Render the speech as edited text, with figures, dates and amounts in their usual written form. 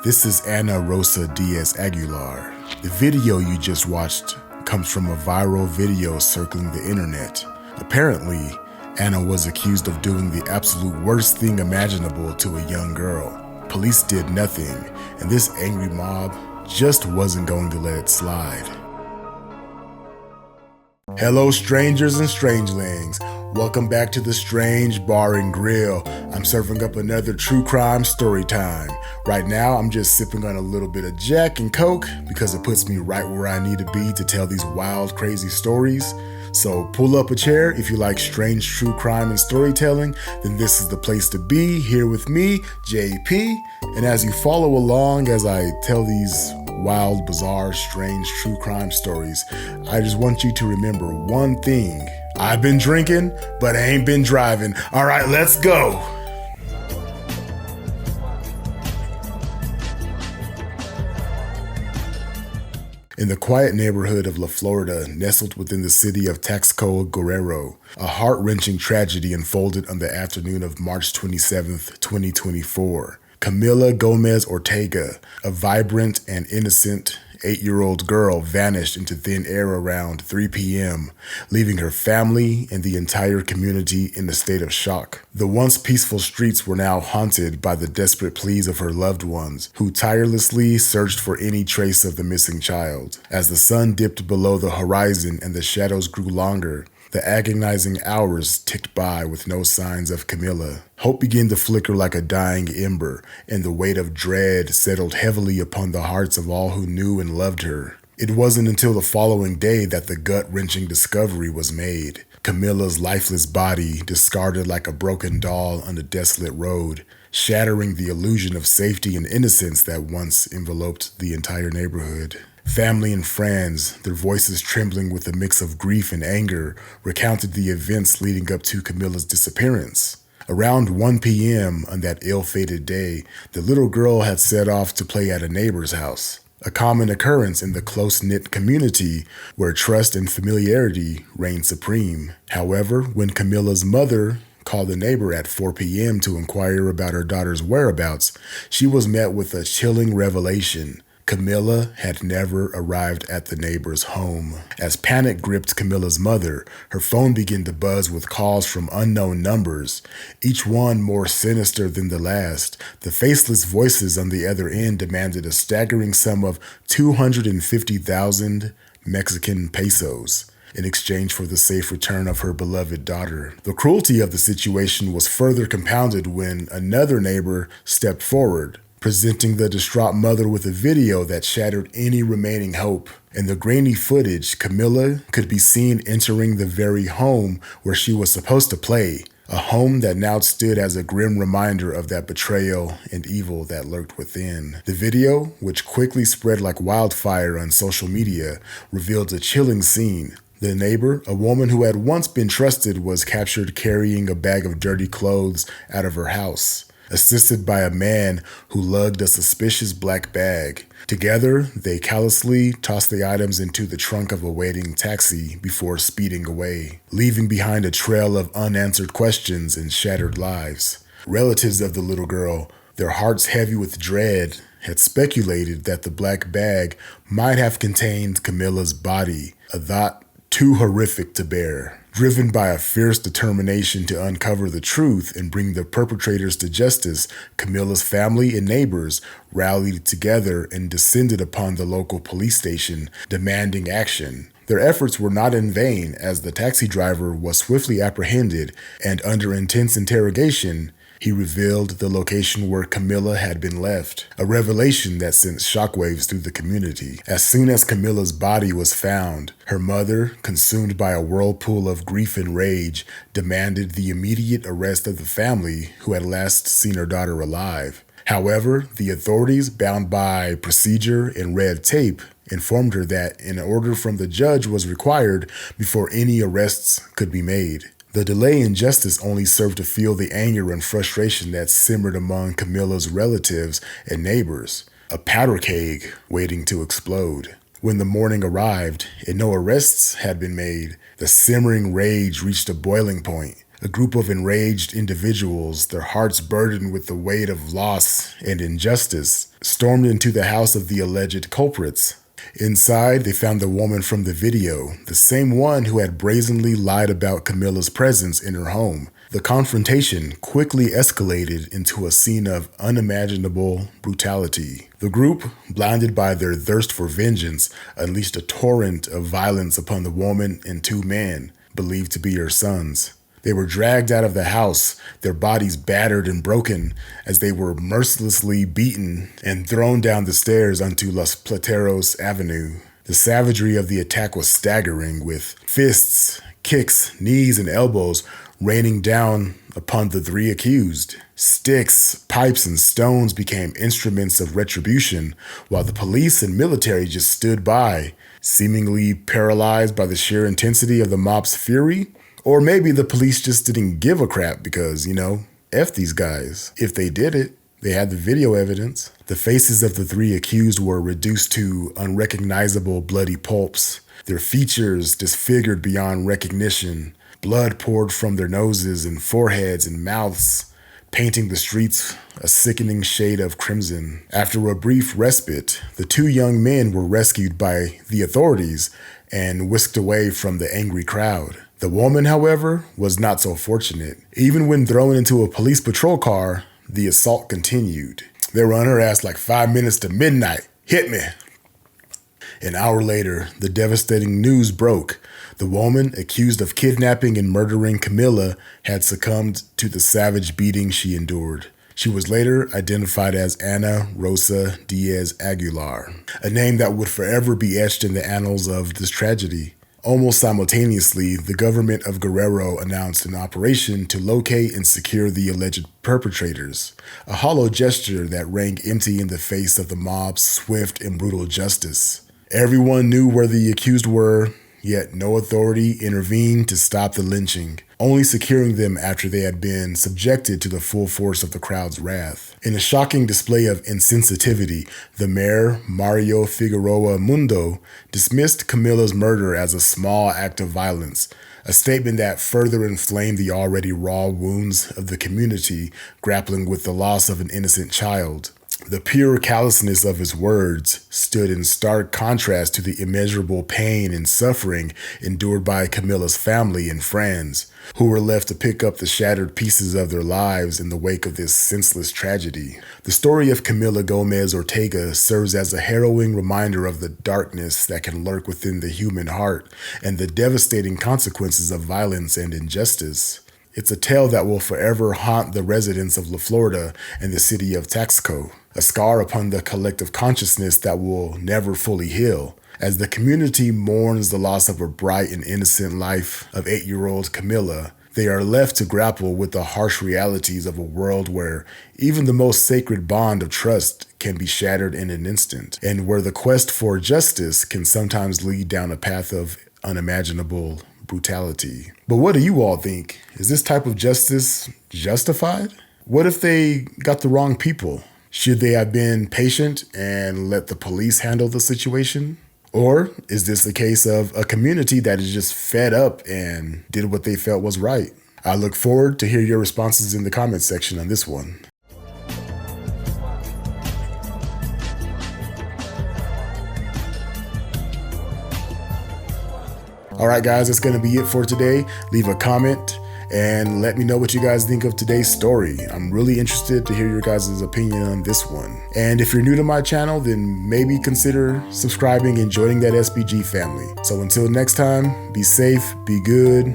This is Ana Rosa Diaz Aguilar. The video you just watched comes from a viral video circling the internet. Apparently, Ana was accused of doing the absolute worst thing imaginable to a young girl. Police did nothing, and this angry mob just wasn't going to let it slide. Hello strangers and strangelings. Welcome back to the Strange Bar and Grill. I'm serving up another true crime story time. Right now, I'm just sipping on a little bit of Jack and Coke because it puts me right where I need to be to tell these wild, crazy stories. So pull up a chair if you like strange true crime and storytelling, then this is the place to be, here with me, JP. And as you follow along as I tell these wild, bizarre, strange true crime stories, I just want you to remember one thing. I've been drinking, but I ain't been driving. All right, let's go. In the quiet neighborhood of La Florida, nestled within the city of Taxco Guerrero, a heart-wrenching tragedy unfolded on the afternoon of March 27, 2024. Camilla Gomez Ortega, a vibrant and innocent 8-year-old girl, vanished into thin air around 3 p.m., leaving her family and the entire community in a state of shock. The once peaceful streets were now haunted by the desperate pleas of her loved ones, who tirelessly searched for any trace of the missing child. As the sun dipped below the horizon and the shadows grew longer, the agonizing hours ticked by with no signs of Camilla. Hope began to flicker like a dying ember, and the weight of dread settled heavily upon the hearts of all who knew and loved her. It wasn't until the following day that the gut-wrenching discovery was made. Camilla's lifeless body discarded like a broken doll on a desolate road, shattering the illusion of safety and innocence that once enveloped the entire neighborhood. Family and friends, their voices trembling with a mix of grief and anger, recounted the events leading up to Camilla's disappearance. Around 1 p.m. on that ill-fated day, the little girl had set off to play at a neighbor's house, a common occurrence in the close-knit community where trust and familiarity reigned supreme. However, when Camilla's mother called a neighbor at 4 p.m. to inquire about her daughter's whereabouts, she was met with a chilling revelation. Camilla had never arrived at the neighbor's home. As panic gripped Camilla's mother, her phone began to buzz with calls from unknown numbers, each one more sinister than the last. The faceless voices on the other end demanded a staggering sum of 250,000 Mexican pesos in exchange for the safe return of her beloved daughter. The cruelty of the situation was further compounded when another neighbor stepped forward, presenting the distraught mother with a video that shattered any remaining hope. In the grainy footage, Camilla could be seen entering the very home where she was supposed to play, a home that now stood as a grim reminder of that betrayal and evil that lurked within. The video, which quickly spread like wildfire on social media, revealed a chilling scene. The neighbor, a woman who had once been trusted, was captured carrying a bag of dirty clothes out of her house, assisted by a man who lugged a suspicious black bag. Together, they callously tossed the items into the trunk of a waiting taxi before speeding away, leaving behind a trail of unanswered questions and shattered lives. Relatives of the little girl, their hearts heavy with dread, had speculated that the black bag might have contained Camilla's body, a thought too horrific to bear. Driven by a fierce determination to uncover the truth and bring the perpetrators to justice, Camilla's family and neighbors rallied together and descended upon the local police station, demanding action. Their efforts were not in vain, as the taxi driver was swiftly apprehended, and under intense interrogation, he revealed the location where Camilla had been left, a revelation that sent shockwaves through the community. As soon as Camilla's body was found, her mother, consumed by a whirlpool of grief and rage, demanded the immediate arrest of the family who had last seen her daughter alive. However, the authorities, bound by procedure and red tape, informed her that an order from the judge was required before any arrests could be made. The delay in justice only served to fuel the anger and frustration that simmered among Camilla's relatives and neighbors, a powder keg waiting to explode. When the morning arrived and no arrests had been made, the simmering rage reached a boiling point. A group of enraged individuals, their hearts burdened with the weight of loss and injustice, stormed into the house of the alleged culprits. Inside, they found the woman from the video, the same one who had brazenly lied about Camilla's presence in her home. The confrontation quickly escalated into a scene of unimaginable brutality. The group, blinded by their thirst for vengeance, unleashed a torrent of violence upon the woman and two men, believed to be her sons. They were dragged out of the house, their bodies battered and broken as they were mercilessly beaten and thrown down the stairs onto Los Plateros Avenue. The savagery of the attack was staggering, with fists, kicks, knees, and elbows raining down upon the three accused. Sticks, pipes, and stones became instruments of retribution, while the police and military just stood by, seemingly paralyzed by the sheer intensity of the mob's fury. Or maybe the police just didn't give a crap because, F these guys. If they did it, they had the video evidence. The faces of the three accused were reduced to unrecognizable bloody pulps, their features disfigured beyond recognition. Blood poured from their noses and foreheads and mouths, painting the streets a sickening shade of crimson. After a brief respite, the two young men were rescued by the authorities and whisked away from the angry crowd. The woman, however, was not so fortunate. Even when thrown into a police patrol car, the assault continued. They were on her ass like 5 minutes to midnight. Hit me. An hour later, the devastating news broke. The woman, accused of kidnapping and murdering Camilla, had succumbed to the savage beating she endured. She was later identified as Ana Rosa Diaz Aguilar, a name that would forever be etched in the annals of this tragedy. Almost simultaneously, the government of Guerrero announced an operation to locate and secure the alleged perpetrators, a hollow gesture that rang empty in the face of the mob's swift and brutal justice. Everyone knew where the accused were, yet no authority intervened to stop the lynching, only securing them after they had been subjected to the full force of the crowd's wrath. In a shocking display of insensitivity, the mayor, Mario Figueroa Mundo, dismissed Camilla's murder as a small act of violence, a statement that further inflamed the already raw wounds of the community grappling with the loss of an innocent child. The pure callousness of his words stood in stark contrast to the immeasurable pain and suffering endured by Camilla's family and friends, who were left to pick up the shattered pieces of their lives in the wake of this senseless tragedy. The story of Camilla Gomez Ortega serves as a harrowing reminder of the darkness that can lurk within the human heart and the devastating consequences of violence and injustice. It's a tale that will forever haunt the residents of Florida and the city of Taxco, a scar upon the collective consciousness that will never fully heal. As the community mourns the loss of a bright and innocent life of 8-year-old Camilla, they are left to grapple with the harsh realities of a world where even the most sacred bond of trust can be shattered in an instant, and where the quest for justice can sometimes lead down a path of unimaginable brutality. But what do you all think? Is this type of justice justified? What if they got the wrong people? Should they have been patient and let the police handle the situation? Or is this the case of a community that is just fed up and did what they felt was right? I look forward to hear your responses in the comments section on this one. All right, guys, that's going to be it for today. Leave a comment and let me know what you guys think of today's story. I'm really interested to hear your guys' opinion on this one. And if you're new to my channel, then maybe consider subscribing and joining that SBG family. So until next time, be safe, be good.